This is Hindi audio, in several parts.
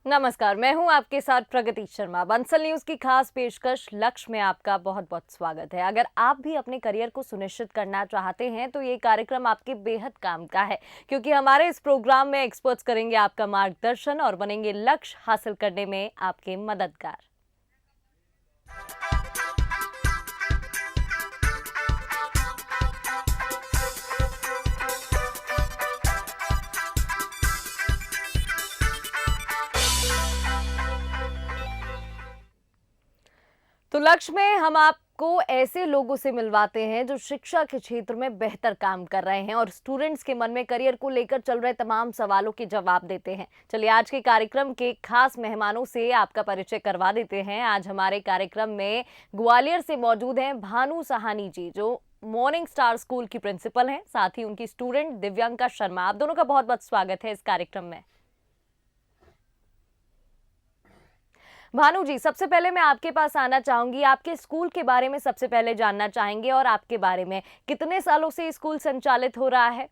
नमस्कार, मैं हूं आपके साथ प्रगति शर्मा। बंसल न्यूज की खास पेशकश लक्ष्य में आपका बहुत बहुत स्वागत है। अगर आप भी अपने करियर को सुनिश्चित करना चाहते हैं तो ये कार्यक्रम आपके बेहद काम का है, क्योंकि हमारे इस प्रोग्राम में एक्सपर्ट्स करेंगे आपका मार्गदर्शन और बनेंगे लक्ष्य हासिल करने में आपके मददगार। तो लक्ष्य में हम आपको ऐसे लोगों से मिलवाते हैं जो शिक्षा के क्षेत्र में बेहतर काम कर रहे हैं और स्टूडेंट्स के मन में करियर को लेकर चल रहे तमाम सवालों के जवाब देते हैं। चलिए आज के कार्यक्रम के खास मेहमानों से आपका परिचय करवा देते हैं। आज हमारे कार्यक्रम में ग्वालियर से मौजूद हैं भानु साहनी जी, जो मॉर्निंग स्टार स्कूल की प्रिंसिपल हैं, साथ ही उनकी स्टूडेंट दिव्यांका शर्मा। आप दोनों का बहुत बहुत स्वागत है इस कार्यक्रम में। भानु जी, सबसे पहले मैं आपके पास आना चाहूंगी। आपके स्कूल के बारे में सबसे पहले जानना चाहेंगे और आपके बारे में कितने सालों से स्कूल संचालित हो रहा है?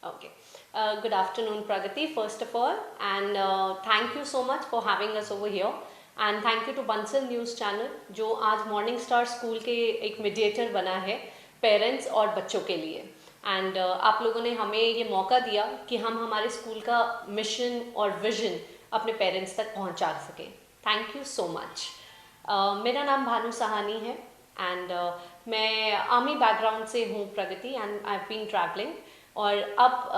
Okay. Good afternoon, Pragati, first of all, and thank you so much for having us over here. And thank you to Bansal News Channel, जो आज मॉर्निंग स्टार स्कूल के एक मीडिएटर बना है पेरेंट्स और बच्चों के लिए। एंड आप लोगों ने हमें ये मौका दिया कि हम हमारे स्कूल का मिशन और विजन अपने पेरेंट्स तक पहुंचा सकें। Thank you so much. मेरा नाम भानु साहनी है एंड मैं आर्मी बैकग्राउंड से हूँ Pragati, and I have been travelling और अब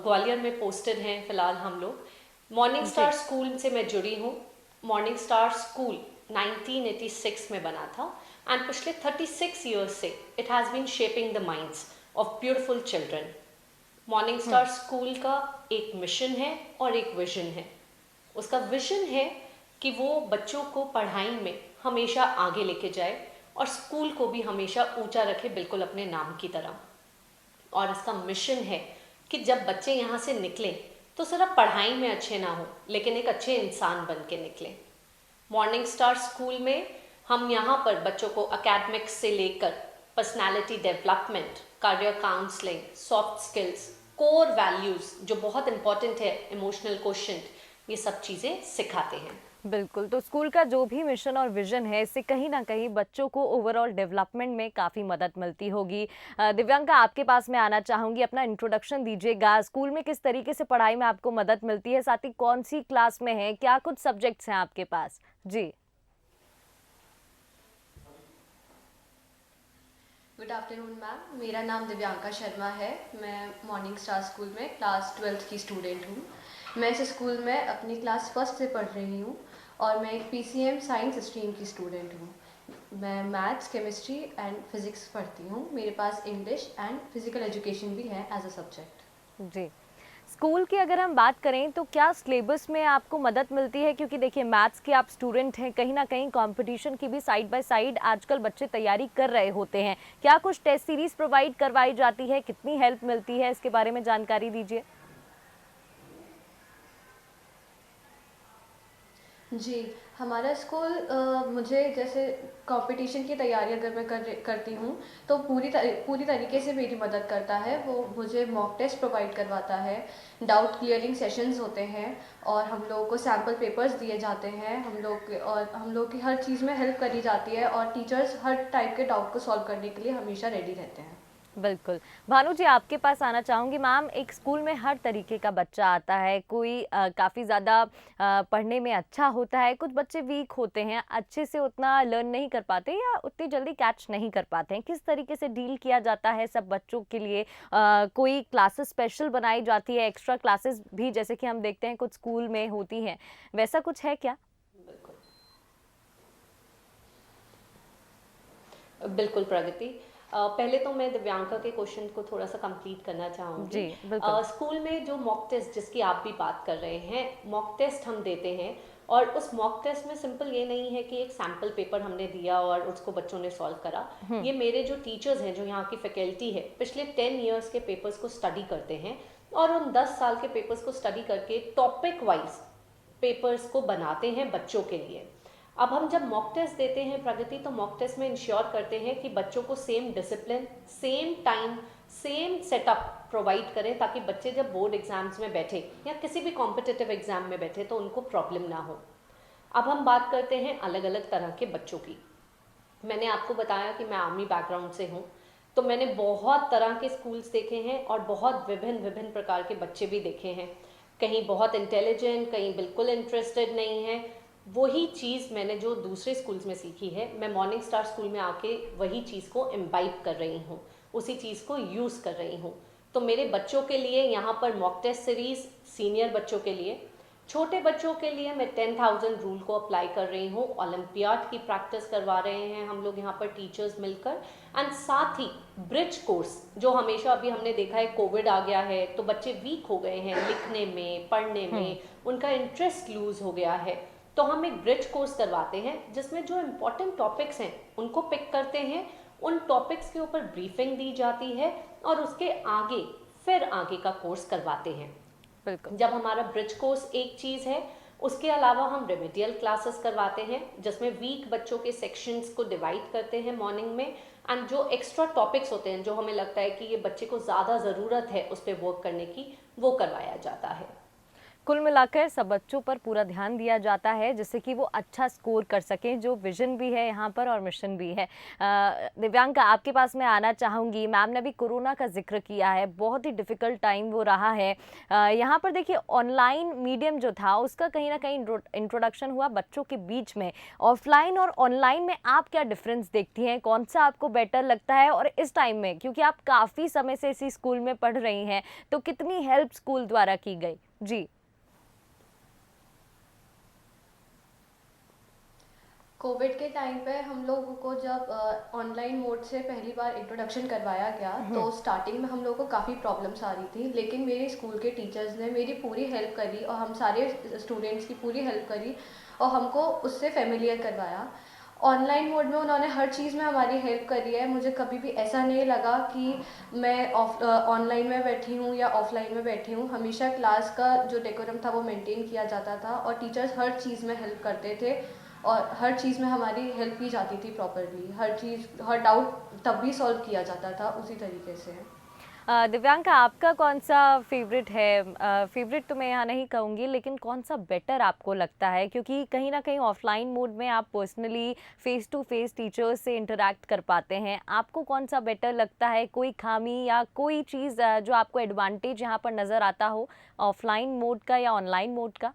ग्वालियर में पोस्टेड हैं फिलहाल हम लोग। मॉर्निंग स्टार स्कूल से मैं जुड़ी हूँ। मॉर्निंग स्टार स्कूल 1986 में बना था एंड पिछले 36 ईयर्स से it has been shaping the minds of beautiful children. Morning star school का एक मिशन है और एक विजन है। उसका विजन है कि वो बच्चों को पढ़ाई में हमेशा आगे लेके जाए और स्कूल को भी हमेशा ऊंचा रखे, बिल्कुल अपने नाम की तरह। और इसका मिशन है कि जब बच्चे यहाँ से निकलें तो सिर्फ पढ़ाई में अच्छे ना हो, लेकिन एक अच्छे इंसान बन के निकलें। मॉर्निंग स्टार स्कूल में हम यहाँ पर बच्चों को एकेडमिक्स से लेकर personality development, career counselling, soft skills, core values जो बहुत इंपॉर्टेंट है, इमोशनल क्वोशंट, ये सब चीज़ें सिखाते हैं। बिल्कुल, तो स्कूल का जो भी मिशन और विजन है, इससे कहीं ना कहीं बच्चों को ओवरऑल डेवलपमेंट में काफ़ी मदद मिलती होगी। दिव्यांका, आपके पास मैं आना चाहूँगी, अपना इंट्रोडक्शन दीजिएगा। स्कूल में किस तरीके से पढ़ाई में आपको मदद मिलती है, साथ ही कौन सी क्लास में है, क्या कुछ सब्जेक्ट्स हैं आपके पास? जी। गुड आफ्टरनून मैम, मेरा नाम दिव्यांका शर्मा है। मैं मॉर्निंग स्टार स्कूल में क्लास 12th की स्टूडेंट हूँ। मैं इस स्कूल में अपनी क्लास फर्स्ट से पढ़ रही हूँ और मैं एक PCM साइंस स्ट्रीम की स्टूडेंट हूँ। मैं मैथ्स, केमिस्ट्री एंड फिज़िक्स पढ़ती हूँ। मेरे पास इंग्लिश एंड फिज़िकल एजुकेशन भी है एज अ सब्जेक्ट। जी, स्कूल की अगर हम बात करें तो क्या सिलेबस में आपको मदद मिलती है? क्योंकि देखिए मैथ्स के आप स्टूडेंट हैं, कहीं ना कहीं कंपटीशन की भी साइड बाय साइड आजकल बच्चे तैयारी कर रहे होते हैं। क्या कुछ टेस्ट सीरीज प्रोवाइड करवाई जाती है? कितनी हेल्प मिलती है, इसके बारे में जानकारी दीजिए। जी, हमारा स्कूल मुझे जैसे कंपटीशन की तैयारी अगर मैं करती हूँ तो पूरी तरीके से मेरी मदद करता है। वो मुझे मॉक टेस्ट प्रोवाइड करवाता है, डाउट क्लियरिंग सेशंस होते हैं और हम लोगों को सैम्पल पेपर्स दिए जाते हैं। हम लोग की हर चीज़ में हेल्प करी जाती है और टीचर्स हर टाइप के डाउट को सॉल्व करने के लिए हमेशा रेडी रहते हैं। बिल्कुल। भानु जी, आपके पास आना चाहूँगी। मैम, एक स्कूल में हर तरीके का बच्चा आता है। कोई काफ़ी ज़्यादा पढ़ने में अच्छा होता है, कुछ बच्चे वीक होते हैं, अच्छे से उतना लर्न नहीं कर पाते या उतनी जल्दी कैच नहीं कर पाते हैं। किस तरीके से डील किया जाता है सब बच्चों के लिए? कोई क्लासेस स्पेशल बनाई जाती है, एक्स्ट्रा क्लासेस भी जैसे कि हम देखते हैं कुछ स्कूल में होती हैं, वैसा कुछ है क्या? बिल्कुल प्रगति। पहले तो मैं दिव्यांका के क्वेश्चन को थोड़ा सा कंप्लीट करना चाहूँगी। जी, बिल्कुल। स्कूल में जो मॉक टेस्ट जिसकी आप भी बात कर रहे हैं, मॉक टेस्ट हम देते हैं और उस मॉक टेस्ट में सिंपल ये नहीं है कि एक सैम्पल पेपर हमने दिया और उसको बच्चों ने सॉल्व करा। ये मेरे जो टीचर्स हैं, जो यहाँ की फैकल्टी है, पिछले 10 ईयर्स के पेपर्स को स्टडी करते हैं और उन 10 साल के पेपर्स को स्टडी करके टॉपिक वाइज पेपर्स को बनाते हैं बच्चों के लिए। अब हम जब मॉक टेस्ट देते हैं प्रगति, तो मॉक टेस्ट में इंश्योर करते हैं कि बच्चों को same discipline, same time, same setup provide करें, ताकि बच्चे जब बोर्ड एग्जाम्स में बैठे या किसी भी कॉम्पिटिटिव एग्जाम में बैठे तो उनको प्रॉब्लम ना हो। अब हम बात करते हैं अलग अलग तरह के बच्चों की। मैंने आपको बताया कि मैं आर्मी बैकग्राउंड से हूँ, तो मैंने बहुत तरह के स्कूल्स देखे हैं और बहुत विभिन्न विभिन्न प्रकार के बच्चे भी देखे हैं। कहीं बहुत इंटेलिजेंट, कहीं बिल्कुल इंटरेस्टेड नहीं है। वही चीज़ मैंने जो दूसरे स्कूल्स में सीखी है, मैं मॉर्निंग स्टार स्कूल में आके वही चीज़ को इम्बाइब कर रही हूँ, उसी चीज़ को यूज़ कर रही हूँ। तो मेरे बच्चों के लिए यहाँ पर मॉक टेस्ट सीरीज़, सीनियर बच्चों के लिए, छोटे बच्चों के लिए मैं 10,000 रूल को अप्लाई कर रही हूँ। ओलंपियाड की प्रैक्टिस करवा रहे हैं हम लोग यहाँ पर टीचर्स मिलकर, एंड साथ ही ब्रिज कोर्स, जो हमेशा अभी हमने देखा है कोविड आ गया है तो बच्चे वीक हो गए हैं लिखने में, पढ़ने में, उनका इंटरेस्ट लूज हो गया है, तो हम एक ब्रिज कोर्स करवाते हैं जिसमें जो इम्पोर्टेंट टॉपिक्स हैं उनको पिक करते हैं, उन टॉपिक्स के ऊपर ब्रीफिंग दी जाती है और उसके आगे फिर आगे का कोर्स करवाते हैं। बिल्कुल। जब हमारा ब्रिज कोर्स एक चीज़ है, उसके अलावा हम रेमेडियल क्लासेस करवाते हैं जिसमें वीक बच्चों के सेक्शंस को डिवाइड करते हैं मॉर्निंग में, एंड जो एक्स्ट्रा टॉपिक्स होते हैं जो हमें लगता है कि ये बच्चे को ज़्यादा ज़रूरत है उस पर वर्क करने की, वो करवाया जाता है। कुल मिलाकर सब बच्चों पर पूरा ध्यान दिया जाता है जिससे कि वो अच्छा स्कोर कर सकें, जो विजन भी है यहाँ पर और मिशन भी है। दिव्यांका, आपके पास मैं आना चाहूँगी। मैम ने भी कोरोना का जिक्र किया है, बहुत ही डिफ़िकल्ट टाइम वो रहा है। यहाँ पर देखिए ऑनलाइन मीडियम जो था उसका कहीं ना कहीं इंट्रोडक्शन हुआ बच्चों के बीच में। ऑफलाइन और ऑनलाइन में आप क्या डिफरेंस देखती हैं, कौन सा आपको बेटर लगता है? और इस टाइम में क्योंकि आप काफ़ी समय से इसी स्कूल में पढ़ रही हैं, तो कितनी हेल्प स्कूल द्वारा की गई? जी। कोविड के टाइम पे हम लोगों को जब ऑनलाइन मोड से पहली बार इंट्रोडक्शन करवाया गया तो स्टार्टिंग में हम लोगों को काफ़ी प्रॉब्लम्स आ रही थी, लेकिन मेरे स्कूल के टीचर्स ने मेरी पूरी हेल्प करी और हम सारे स्टूडेंट्स की पूरी हेल्प करी और हमको उससे फेमिलियर करवाया। ऑनलाइन मोड में उन्होंने हर चीज़ में हमारी हेल्प करी है। मुझे कभी भी ऐसा नहीं लगा कि मैं ऑनलाइन में बैठी हूँ या ऑफलाइन में बैठी हूँ। हमेशा क्लास का जो डेकोरम था वो मेंटेन किया जाता था और टीचर्स हर चीज़ में हेल्प करते थे और हर चीज़ में हमारी हेल्प की जाती थी प्रॉपरली। हर चीज़, हर डाउट तब भी सॉल्व किया जाता था उसी तरीके से। दिव्यांका, आपका कौन सा फेवरेट है? फेवरेट तो मैं यहाँ नहीं कहूँगी, लेकिन कौन सा बेटर आपको लगता है? क्योंकि कहीं ना कहीं ऑफलाइन मोड में आप personally face to face teachers से इंटरेक्ट कर पाते हैं। आपको कौन सा बेटर लगता है? कोई खामी या कोई चीज़ जो आपको एडवांटेज यहाँ पर नज़र आता हो, ऑफलाइन मोड का या ऑनलाइन मोड का?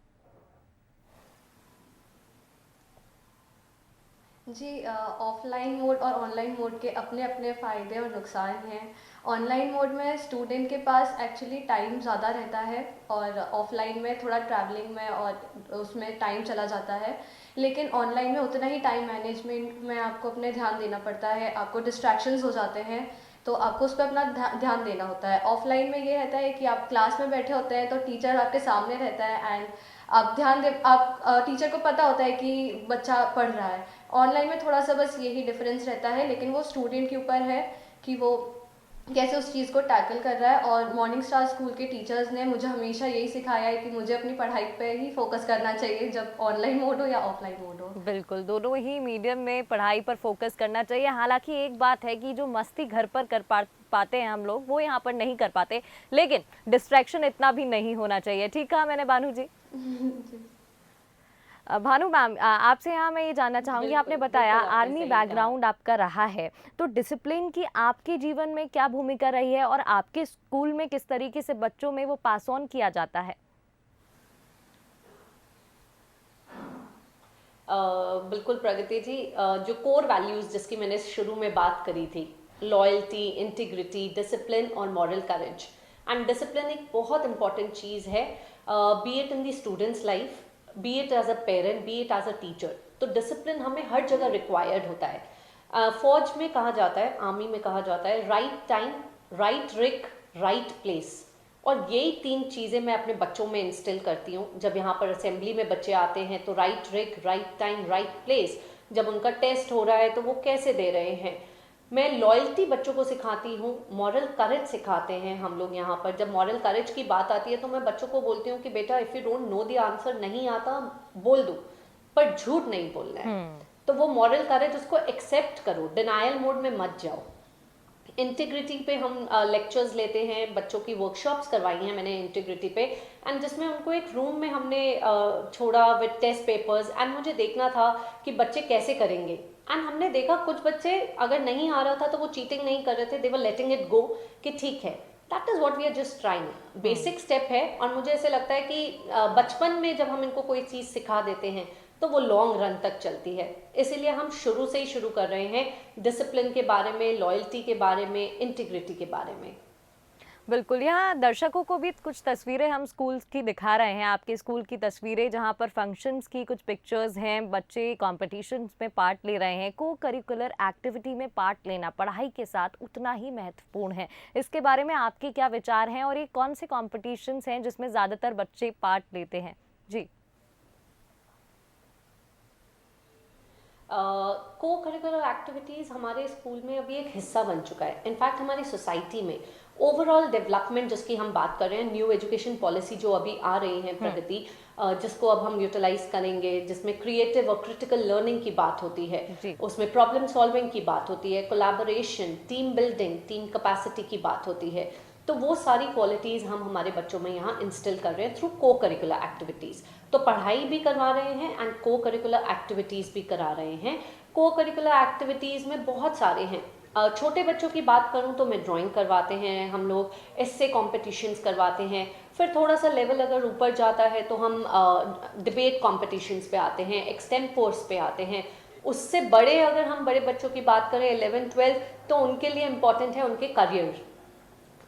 जी, ऑफलाइन मोड और ऑनलाइन मोड के अपने अपने फ़ायदे और नुकसान हैं। ऑनलाइन मोड में स्टूडेंट के पास एक्चुअली टाइम ज़्यादा रहता है और ऑफलाइन में थोड़ा ट्रैवलिंग में और उसमें टाइम चला जाता है, लेकिन ऑनलाइन में उतना ही टाइम मैनेजमेंट में आपको अपने ध्यान देना पड़ता है। आपको डिस्ट्रैक्शंस हो जाते हैं तो आपको उस पर अपना ध्यान देना होता है। ऑफलाइन में ये रहता है कि आप क्लास में बैठे होते हैं तो टीचर आपके सामने रहता है एंड आप ध्यान दे, आप टीचर को पता होता है कि बच्चा पढ़ रहा है। ऑनलाइन में थोड़ा सा बस यही डिफरेंस रहता है, लेकिन वो स्टूडेंट के ऊपर है कि वो कैसे उस चीज़ को टैकल कर रहा है। और मॉर्निंग स्टार स्कूल के टीचर्स ने मुझे हमेशा यही सिखाया है कि मुझे अपनी पढ़ाई पे ही फोकस करना चाहिए, जब ऑनलाइन मोड हो या ऑफलाइन मोड हो। बिल्कुल, दोनों ही मीडियम में पढ़ाई पर फोकस करना चाहिए। हालांकि एक बात है कि जो मस्ती घर पर कर पाते हैं हम लोग, वो यहाँ पर नहीं कर पाते, लेकिन डिस्ट्रैक्शन इतना भी नहीं होना चाहिए। ठीक कहा मैंने भानु जी? भानु मैम, आपसे यहाँ मैं ये जानना चाहूँगी, आपने बताया बिल्कुल आपने आर्मी सही कहा। बैकग्राउंड आपका रहा है, तो डिसिप्लिन की आपके जीवन में क्या भूमिका रही है और आपके स्कूल में किस तरीके से बच्चों में वो पास ऑन किया जाता है? बिल्कुल प्रगति जी, जो कोर वैल्यूज़ जिसकी मैंने शुरू में बात करी थी, लॉयल्टी, इंटीग्रिटी, डिसिप्लिन और मॉरल करेज। एंड डिसिप्लिन एक बहुत इंपॉर्टेंट चीज़ है, be it in the students life, be it as a parent, be it as a teacher. तो डिसिप्लिन हमें हर जगह रिक्वायर्ड होता है। फौज में कहा जाता है, आर्मी में कहा जाता है, राइट टाइम, राइट रिक, राइट प्लेस। और यही 3 चीज़ें मैं अपने बच्चों में इंस्टिल करती हूँ। जब यहाँ पर असेंबली में बच्चे आते हैं तो राइट रिक, राइट टाइम, राइट प्लेस। जब उनका टेस्ट हो रहा है तो वो कैसे दे रहे हैं। मैं लॉयल्टी बच्चों को सिखाती हूँ, मॉरल करेज सिखाते हैं हम लोग यहाँ पर। जब मॉरल करेज की बात आती है तो मैं बच्चों को बोलती हूँ कि बेटा, if you don't know the answer, नहीं आता बोल दो, पर झूठ नहीं बोलना है। तो वो मॉरल करेज, उसको एक्सेप्ट करो, डिनायल मोड में मत जाओ। इंटीग्रिटी पे हम लेक्चर्स लेते हैं, बच्चों की वर्कशॉप्स करवाई हैं मैंने इंटीग्रिटी पे, एंड जिसमें उनको एक रूम में हमने छोड़ा विद टेस्ट पेपर्स, एंड मुझे देखना था कि बच्चे कैसे करेंगे। एंड हमने देखा कुछ बच्चे अगर नहीं आ रहा था तो वो चीटिंग नहीं कर रहे थे, दे वर लेटिंग इट गो कि ठीक है। That is what we are just trying, basic step है। और मुझे ऐसे लगता है कि बचपन में जब हम इनको कोई चीज़ सिखा देते हैं तो वो लॉन्ग रन तक चलती है। इसीलिए हम शुरू से ही शुरू कर रहे हैं डिसिप्लिन के बारे में, लॉयल्टी के बारे में, इंटीग्रिटी के बारे में। बिल्कुल, यहाँ दर्शकों को भी कुछ तस्वीरें हम स्कूल की दिखा रहे हैं, आपके स्कूल की तस्वीरें जहाँ पर फंक्शंस की कुछ पिक्चर्स हैं, बच्चे कॉम्पिटिशन्स में पार्ट ले रहे हैं। को करिकुलर एक्टिविटी में पार्ट लेना पढ़ाई के साथ उतना ही महत्वपूर्ण है। इसके बारे में आपके क्या विचार हैं और ये कौन से कॉम्पिटिशन्स हैं जिसमें ज़्यादातर बच्चे पार्ट लेते हैं? जी। को करिकुलर एक्टिविटीज़ हमारे स्कूल में अभी एक हिस्सा बन चुका है। इनफैक्ट हमारी सोसाइटी में ओवरऑल डेवलपमेंट जिसकी हम बात कर रहे हैं, न्यू एजुकेशन पॉलिसी जो अभी आ रही है प्रगति, जिसको अब हम यूटिलाइज करेंगे, जिसमें क्रिएटिव और क्रिटिकल लर्निंग की बात होती है, उसमें प्रॉब्लम सॉल्विंग की बात होती है, collaboration, team building, team capacity की बात होती है। तो वो सारी क्वालिटीज़ हम हमारे बच्चों में यहाँ इंस्टिल कर रहे हैं थ्रू को करिकुलर एक्टिविटीज़। तो पढ़ाई भी करवा रहे हैं एंड को करिकुलर एक्टिविटीज़ भी करा रहे हैं। को करिकुलर एक्टिविटीज़ में बहुत सारे हैं। छोटे बच्चों की बात करूं तो मैं ड्राइंग करवाते हैं हम लोग, एस्से कॉम्पिटिशन्स करवाते हैं। फिर थोड़ा सा लेवल अगर ऊपर जाता है तो हम डिबेट कॉम्पिटिशन्स पे आते हैं, एक्सटेम्पोर्स पे आते हैं। उससे बड़े अगर हम बड़े बच्चों की बात करें 11th-12th, तो उनके लिए इम्पॉर्टेंट है उनके करियर।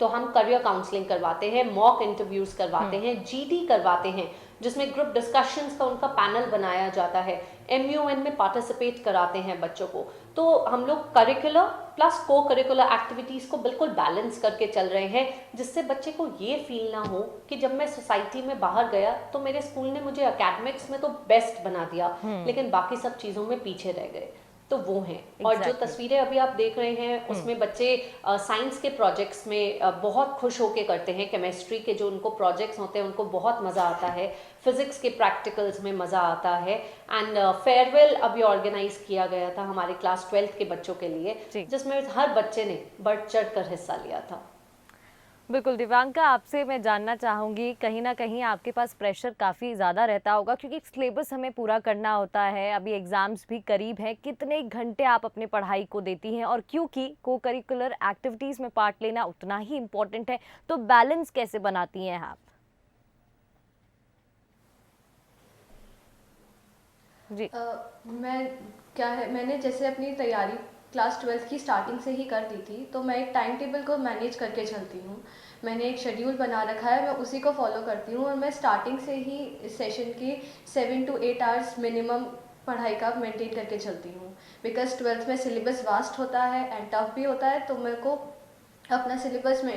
तो हम करियर काउंसलिंग करवाते हैं, मॉक इंटरव्यूज़ करवाते हैं, जीडी करवाते हैं जिसमें ग्रुप डिस्कशंस का उनका पैनल बनाया जाता है, MUN में पार्टिसिपेट कराते हैं बच्चों को। तो हम लोग करिकुलर प्लस को करिकुलर एक्टिविटीज़ को बिल्कुल बैलेंस करके चल रहे हैं, जिससे बच्चे को ये फील ना हो कि जब मैं सोसाइटी में बाहर गया तो मेरे स्कूल ने मुझे एकेडमिक्स में तो बेस्ट बना दिया लेकिन बाकी सब चीज़ों में पीछे रह गए। तो वो हैं। और जो तस्वीरें अभी आप देख रहे हैं उसमें बच्चे साइंस के प्रोजेक्ट्स में बहुत खुश होके करते हैं। केमिस्ट्री के जो उनको प्रोजेक्ट्स होते हैं उनको बहुत मज़ा आता है, फिजिक्स के प्रैक्टिकल्स में मज़ा आता है। एंड फेयरवेल अभी ऑर्गेनाइज किया गया था हमारे क्लास 12th के बच्चों के लिए, जिसमें हर बच्चे ने बढ़ चढ़ कर हिस्सा लिया था। बिल्कुल दिव्यांका, आपसे मैं जानना चाहूँगी, कहीं ना कहीं आपके पास प्रेशर काफ़ी ज़्यादा रहता होगा क्योंकि सिलेबस हमें पूरा करना होता है, अभी एग्ज़ाम्स भी करीब हैं। कितने घंटे आप अपने पढ़ाई को देती हैं? और क्योंकि को करिकुलर एक्टिविटीज़ में पार्ट लेना उतना ही इम्पोर्टेंट है, तो बैलेंस कैसे बनाती हैं आप? जी। मैंने जैसे अपनी तैयारी क्लास 12th की स्टार्टिंग से ही कर दी थी, तो मैं एक टाइम टेबल को मैनेज करके चलती हूँ। मैंने एक शेड्यूल बना रखा है, मैं उसी को फॉलो करती हूँ और मैं स्टार्टिंग से ही इस सेशन की 7 to 8 आवर्स मिनिमम पढ़ाई का मेंटेन करके चलती हूँ। बिकॉज 12th में सिलेबस वास्ट होता है एंड टफ भी होता है, तो मेरे को अपना सिलेबस में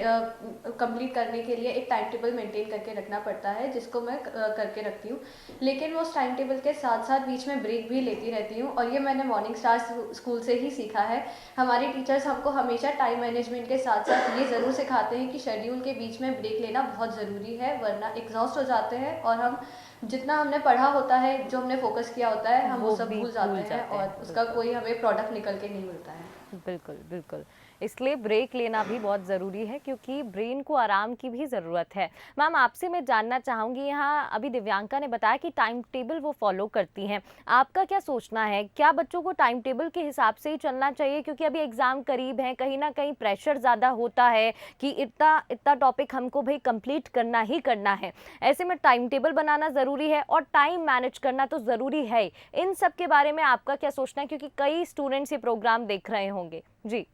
कंप्लीट करने के लिए एक टाइम टेबल मेंटेन करके रखना पड़ता है, जिसको मैं करके रखती हूँ। लेकिन वो उस टाइम टेबल के साथ साथ बीच में ब्रेक भी लेती रहती हूँ, और ये मैंने मॉर्निंग स्टार्स स्कूल से ही सीखा है। हमारे टीचर्स हमको हमेशा टाइम मैनेजमेंट के साथ साथ ये ज़रूर सिखाते हैं कि शेड्यूल के बीच में ब्रेक लेना बहुत ज़रूरी है, वरना एग्जॉस्ट हो जाते हैं और हम जितना हमने पढ़ा होता है, जो हमने फोकस किया होता है, हम वो सब भूल जाते हैं और उसका कोई हमें प्रोडक्ट निकल के नहीं मिलता है। बिल्कुल बिल्कुल, इसलिए ब्रेक लेना भी बहुत ज़रूरी है क्योंकि ब्रेन को आराम की भी ज़रूरत है। मैम, आपसे मैं जानना चाहूँगी, यहाँ अभी दिव्यांका ने बताया कि टाइम टेबल वो फॉलो करती हैं, आपका क्या सोचना है? क्या बच्चों को टाइम टेबल के हिसाब से ही चलना चाहिए क्योंकि अभी एग्ज़ाम करीब हैं, कहीं ना कहीं प्रेशर ज़्यादा होता है कि इतना टॉपिक हमको भाई कंप्लीट करना ही करना है, ऐसे में टाइम टेबल बनाना ज़रूरी है और टाइम मैनेज करना तो ज़रूरी है। इन सब के बारे में आपका क्या सोचना है, क्योंकि कई स्टूडेंट्स ये प्रोग्राम देख रहे होंगे? जी।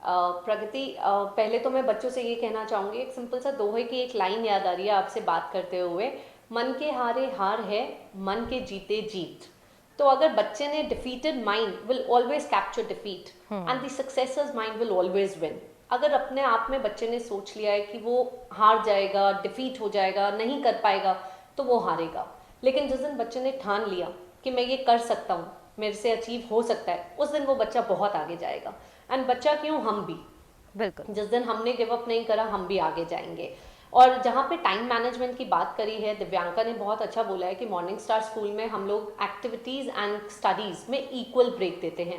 प्रगति, पहले तो मैं बच्चों से ये कहना चाहूँगी, एक सिंपल सा दोहे की एक लाइन याद आ रही है आपसे बात करते हुए, मन के हारे हार है, मन के जीते जीत। तो अगर बच्चे ने defeated mind will always capture defeat and the successors mind will always win. अगर अपने आप में बच्चे ने सोच लिया है कि वो हार जाएगा, डिफीट हो जाएगा, नहीं कर पाएगा, तो वो हारेगा। लेकिन जिस दिन बच्चे ने ठान लिया कि मैं ये कर सकता हूँ, मेरे से अचीव हो सकता है, उस दिन वो बच्चा बहुत आगे जाएगा। एंड बच्चा क्यों, हम भी। बिल्कुल। जिस दिन हमने गिव अप नहीं करा, हम भी आगे जाएंगे। और जहाँ पे टाइम मैनेजमेंट की बात करी है, दिव्यांका ने बहुत अच्छा बोला है कि मॉर्निंग स्टार स्कूल में हम लोग एक्टिविटीज़ एंड स्टडीज़ में इक्वल ब्रेक देते हैं।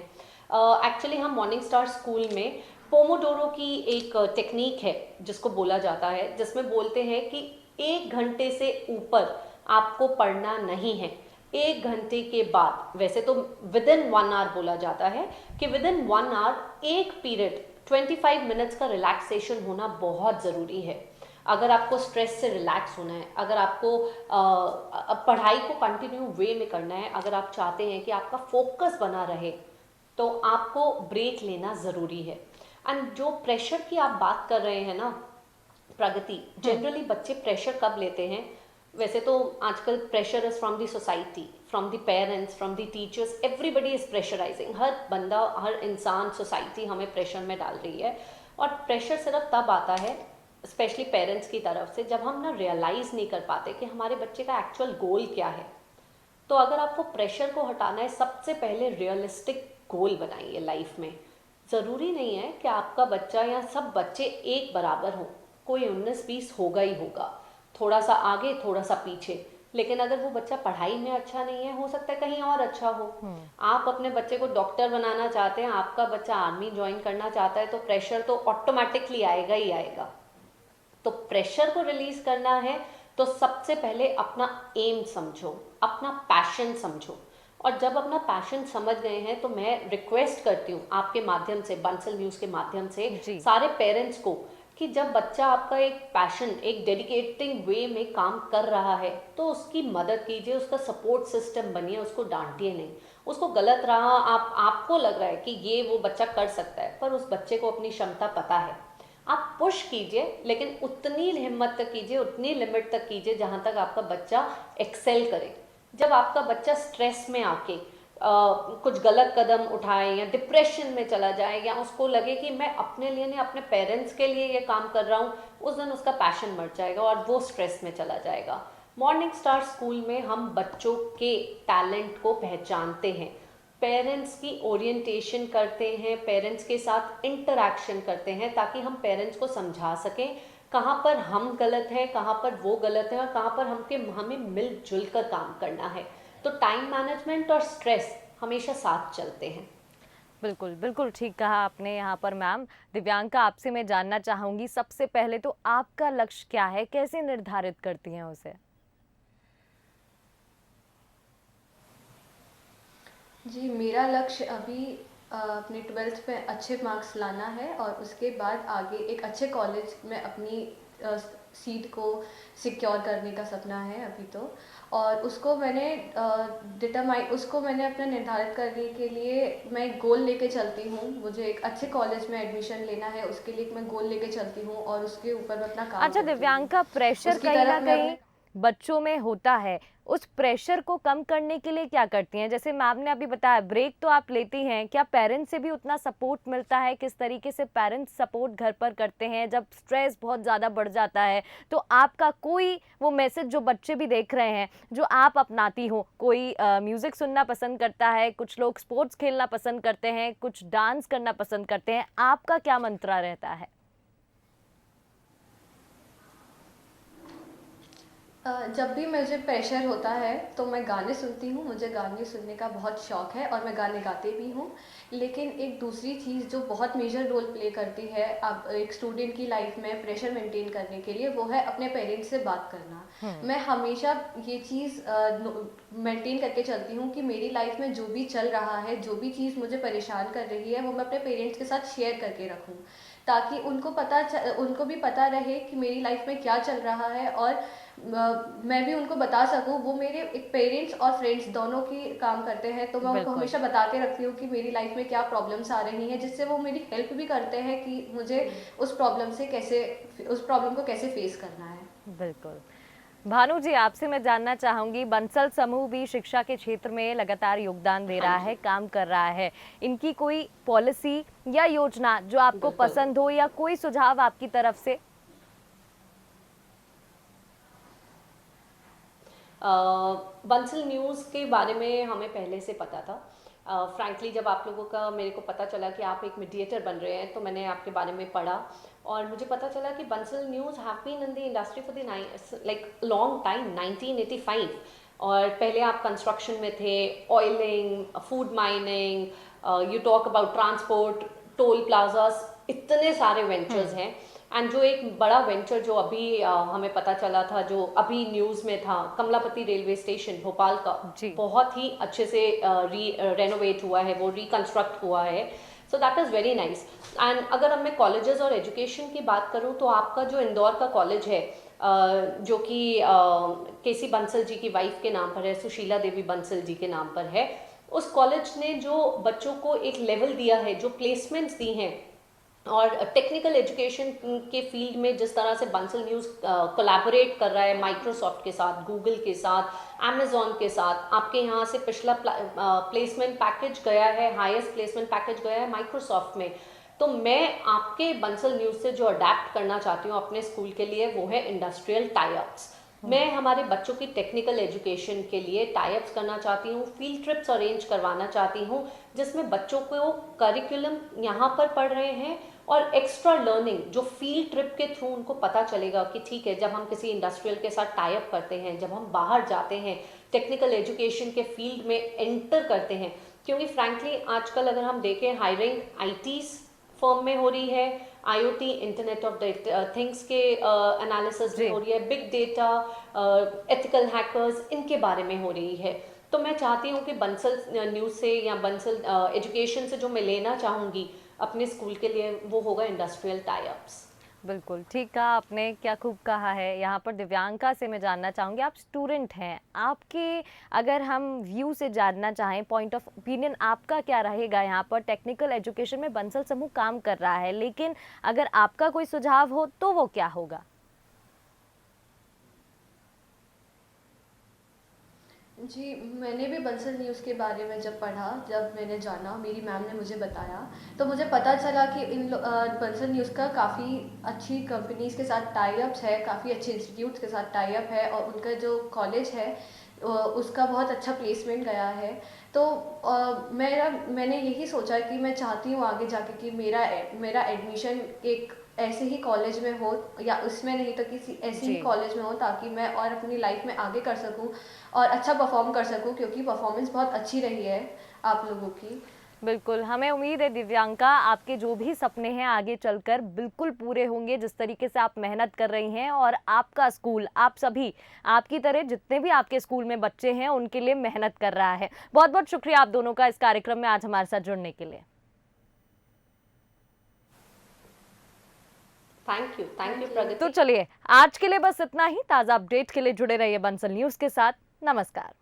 एक्चुअली हम मॉर्निंग स्टार स्कूल में पोमोडोरो की एक टेक्निक है जिसको बोला जाता है, जिसमें बोलते हैं कि 1 घंटे से ऊपर आपको पढ़ना नहीं है। 1 घंटे के बाद, वैसे तो विद इन 1 आवर बोला जाता है कि विद इन 1 आवर एक पीरियड 25 मिनट्स का रिलैक्सेशन होना बहुत ज़रूरी है। अगर आपको स्ट्रेस से रिलैक्स होना है, अगर आपको पढ़ाई को कंटिन्यू वे में करना है, अगर आप चाहते हैं कि आपका फोकस बना रहे, तो आपको ब्रेक लेना ज़रूरी है। एंड जो प्रेशर की आप बात कर रहे हैं ना प्रगति, जनरली बच्चे प्रेशर कब लेते हैं? वैसे तो आजकल pressure is from the society, from the parents, from the teachers, everybody is pressurising. हर बंदा, हर इंसान, सोसाइटी हमें प्रेशर में डाल रही है। और प्रेशर सिर्फ तब आता है स्पेशली पेरेंट्स की तरफ से जब हम ना रियलाइज़ नहीं कर पाते कि हमारे बच्चे का एक्चुअल गोल क्या है। तो अगर आपको प्रेशर को हटाना है, सबसे पहले रियलिस्टिक गोल बनाइए लाइफ में। ज़रूरी नहीं है कि आपका बच्चा या सब बच्चे एक बराबर हो, कोई 19-20 होगा ही होगा, थोड़ा सा आगे थोड़ा सा पीछे। लेकिन अगर वो बच्चा पढ़ाई में अच्छा नहीं है, हो सकता है कहीं और अच्छा हो। आप अपने बच्चे को डॉक्टर बनाना चाहते हैं, आपका बच्चा आर्मी ज्वाइन करना चाहता है, तो प्रेशर तो ऑटोमेटिकली आएगा ही आएगा। तो प्रेशर को रिलीज करना है तो सबसे पहले अपना एम समझो, अपना पैशन समझो। और जब अपना पैशन समझ गए हैं तो मैं रिक्वेस्ट करती हूँ आपके माध्यम से, बंसल न्यूज़ के माध्यम से जी। सारे पेरेंट्स को, कि जब बच्चा आपका एक पैशन, एक डेडिकेटिंग वे में काम कर रहा है तो उसकी मदद कीजिए, उसका सपोर्ट सिस्टम बनिए, उसको डांटिए नहीं। उसको गलत रहा, आपको लग रहा है कि ये वो बच्चा कर सकता है, पर उस बच्चे को अपनी क्षमता पता है, आप पुश कीजिए, लेकिन उतनी हिम्मत तक कीजिए, उतनी लिमिट तक कीजिए जहाँ तक आपका बच्चा एक्सेल करे। जब आपका बच्चा स्ट्रेस में आके कुछ गलत कदम उठाए या डिप्रेशन में चला जाए, या उसको लगे कि मैं अपने लिए नहीं अपने पेरेंट्स के लिए ये काम कर रहा हूँ, उस दिन उसका पैशन मर जाएगा और वो स्ट्रेस में चला जाएगा। मॉर्निंग स्टार स्कूल में हम बच्चों के टैलेंट को पहचानते हैं, पेरेंट्स की ओरिएंटेशन करते हैं, पेरेंट्स के साथ इंटरैक्शन करते हैं, ताकि हम पेरेंट्स को समझा सकें कहाँ पर हम गलत हैं, कहाँ पर वो गलत है, और कहाँ पर हमें मिलजुल कर काम करना है। तो टाइम मैनेजमेंट और स्ट्रेस हमेशा साथ चलते हैं। बिल्कुल, बिल्कुल ठीक कहा आपने यहाँ पर मैम। दिव्यांका, आपसे मैं जानना चाहूँगी, सबसे पहले तो आपका लक्ष्य क्या है? कैसे निर्धारित करती हैं उसे? जी, मेरा लक्ष्य अभी अपने 12th में अच्छे मार्क्स लाना है और उसके बाद आगे एक अच्छे कॉलेज में अपनी सीट को सिक्योर करने का सपना है अभी तो। और उसको मैंने अपना निर्धारित करने के लिए मैं गोल लेके चलती हूँ। मुझे एक अच्छे कॉलेज में एडमिशन लेना है, उसके लिए मैं गोल लेके चलती हूँ और उसके ऊपर मैं अपना काम अच्छा करती हूँ। दिव्यांका, प्रेशर उसकी कहीं ना तरफ मैं कहीं अपने बच्चों में होता है, उस प्रेशर को कम करने के लिए क्या करती हैं? जैसे मैम ने अभी बताया ब्रेक तो आप लेती हैं, क्या पेरेंट्स से भी उतना सपोर्ट मिलता है? किस तरीके से पेरेंट्स सपोर्ट घर पर करते हैं जब स्ट्रेस बहुत ज़्यादा बढ़ जाता है? तो आपका कोई वो मैसेज जो बच्चे भी देख रहे हैं जो आप अपनाती हो, कोई म्यूज़िक सुनना पसंद करता है, कुछ लोग स्पोर्ट्स खेलना पसंद करते हैं, कुछ डांस करना पसंद करते हैं, आपका क्या मंत्रा रहता है? जब भी मुझे प्रेशर होता है तो मैं गाने सुनती हूँ। मुझे गाने सुनने का बहुत शौक है और मैं गाने गाती भी हूँ। लेकिन एक दूसरी चीज़ जो बहुत मेजर रोल प्ले करती है अब एक स्टूडेंट की लाइफ में प्रेशर मेंटेन करने के लिए, वो है अपने पेरेंट्स से बात करना। मैं हमेशा ये चीज़ मेंटेन करके चलती हूँ कि मेरी लाइफ में जो भी चल रहा है, जो भी चीज़ मुझे परेशान कर रही है, वो मैं अपने पेरेंट्स के साथ शेयर करके रखूँ, ताकि उनको भी पता रहे कि मेरी लाइफ में क्या चल रहा है और मैं भी उनको बता सकूँ। वो मेरे एक पेरेंट्स और फ्रेंड्स दोनों की काम करते हैं, तो मैं उनको बिल्कुल। हमेशा बता के रखती हूँ कि मेरी लाइफ में क्या प्रॉब्लम्स आ रही हैं, जिससे वो मेरी हेल्प भी करते हैं कि मुझे उस प्रॉब्लम को कैसे फेस करना है। बिल्कुल। भानु जी, आपसे मैं जानना चाहूंगी, बंसल समूह भी शिक्षा के क्षेत्र में लगातार योगदान दे हाँ रहा जी। है, काम कर रहा है। इनकी कोई पॉलिसी या योजना जो आपको बिल्कुल। पसंद हो, या कोई सुझाव आपकी तरफ से? बंसल न्यूज़ के बारे में हमें पहले से पता था फ्रैंकली जब आप लोगों का मेरे को पता चला कि आप एक मीडिएटर बन रहे हैं तो मैंने आपके बारे में पढ़ा और मुझे पता चला कि Bansal news have been in the industry for the like long time 1985 और पहले आप कंस्ट्रक्शन में थे, oiling, food mining, you talk about transport, toll plazas, इतने सारे वेंचर्स हैं। एंड जो एक बड़ा वेंचर जो अभी हमें पता चला था, जो अभी न्यूज़ में था, कमलापति रेलवे स्टेशन भोपाल का, जी। बहुत ही अच्छे से रेनोवेट हुआ है, वो रिकंस्ट्रक्ट हुआ है। So that is very nice. And अगर अब मैं कॉलेजेस और एजुकेशन की बात करूँ तो आपका जो इंदौर का कॉलेज है जो कि केसी बंसल जी की वाइफ के नाम पर है, सुशीला देवी बंसल जी के नाम पर है, उस कॉलेज ने जो बच्चों को एक लेवल दिया है, जो प्लेसमेंट्स दी हैं और टेक्निकल एजुकेशन के फील्ड में जिस तरह से बंसल न्यूज़ कोलैबोरेट कर रहा है माइक्रोसॉफ्ट के साथ, गूगल के साथ, अमेजोन के साथ, आपके यहाँ से पिछला प्लेसमेंट पैकेज गया है, हाईएस्ट प्लेसमेंट पैकेज गया है माइक्रोसॉफ्ट में। तो मैं आपके बंसल न्यूज़ से जो अडेप्ट करना चाहती हूँ अपने स्कूल के लिए वो है इंडस्ट्रियल टाई अप्स। मैं हमारे बच्चों की टेक्निकल एजुकेशन के लिए टाई अप्स करना चाहती हूँ, फील्ड ट्रिप्स अरेंज करवाना चाहती हूँ जिसमें बच्चों को करिकुलम यहाँ पर पढ़ रहे हैं और एक्स्ट्रा लर्निंग जो फील्ड ट्रिप के थ्रू उनको पता चलेगा कि ठीक है, जब हम किसी इंडस्ट्रियल के साथ टाई अप करते हैं, जब हम बाहर जाते हैं, टेक्निकल एजुकेशन के फील्ड में एंटर करते हैं, क्योंकि फ्रैंकली आजकल अगर हम देखें हायरिंग आईटीज फर्म में हो रही है, आईओटी इंटरनेट ऑफ थिंग्स के एनालिसिस में हो रही है, बिग डेटा, एथिकल हैकर्स, इनके बारे में हो रही है। तो मैं चाहती हूँ कि बंसल न्यूज़ से या बंसल एजुकेशन से जो मैं लेना चाहूँगी अपने स्कूल के लिए वो होगा इंडस्ट्रियल टाई अप्स। बिल्कुल ठीक कहा आपने, क्या खूब कहा है। यहाँ पर दिव्यांका से मैं जानना चाहूँगी, आप स्टूडेंट हैं, आपके अगर हम व्यू से जानना चाहें, पॉइंट ऑफ ओपिनियन आपका क्या रहेगा। यहाँ पर टेक्निकल एजुकेशन में बंसल समूह काम कर रहा है, लेकिन अगर आपका कोई सुझाव हो तो वो क्या होगा। जी, मैंने भी बंसल न्यूज़ के बारे में जब पढ़ा, जब मैंने जाना, मेरी मैम ने मुझे बताया, तो मुझे पता चला कि बंसल न्यूज़ का काफ़ी अच्छी कंपनीज़ के साथ टाई अप्स है, काफ़ी अच्छे इंस्टीट्यूट्स के साथ टाई अप है और उनका जो कॉलेज है उसका बहुत अच्छा प्लेसमेंट गया है। तो मैंने यही सोचा कि मैं चाहती हूँ आगे जाके कि मेरा एडमिशन एक ऐसे ही कॉलेज में हो या उसमें नहीं तो किसी ऐसे ही जी। कॉलेज में हो ताकि मैं और अपनी लाइफ में आगे कर सकूं और अच्छा परफॉर्म कर सकूं, क्योंकि परफॉर्मेंस बहुत अच्छी रही है आप लोगों की। बिल्कुल, हमें उम्मीद है दिव्यांका आपके जो भी सपने हैं आगे चलकर बिल्कुल पूरे होंगे, जिस तरीके से आप मेहनत कर रही हैं और आपका स्कूल, आप सभी, आपकी तरह जितने भी आपके स्कूल में बच्चे हैं उनके लिए मेहनत कर रहा है। बहुत बहुत शुक्रिया आप दोनों का इस कार्यक्रम में आज हमारे साथ जुड़ने के लिए। थैंक यू प्रगति। तो चलिए आज के लिए बस इतना ही। ताज़ा अपडेट के लिए जुड़े रहिए बंसल न्यूज़ के साथ। नमस्कार।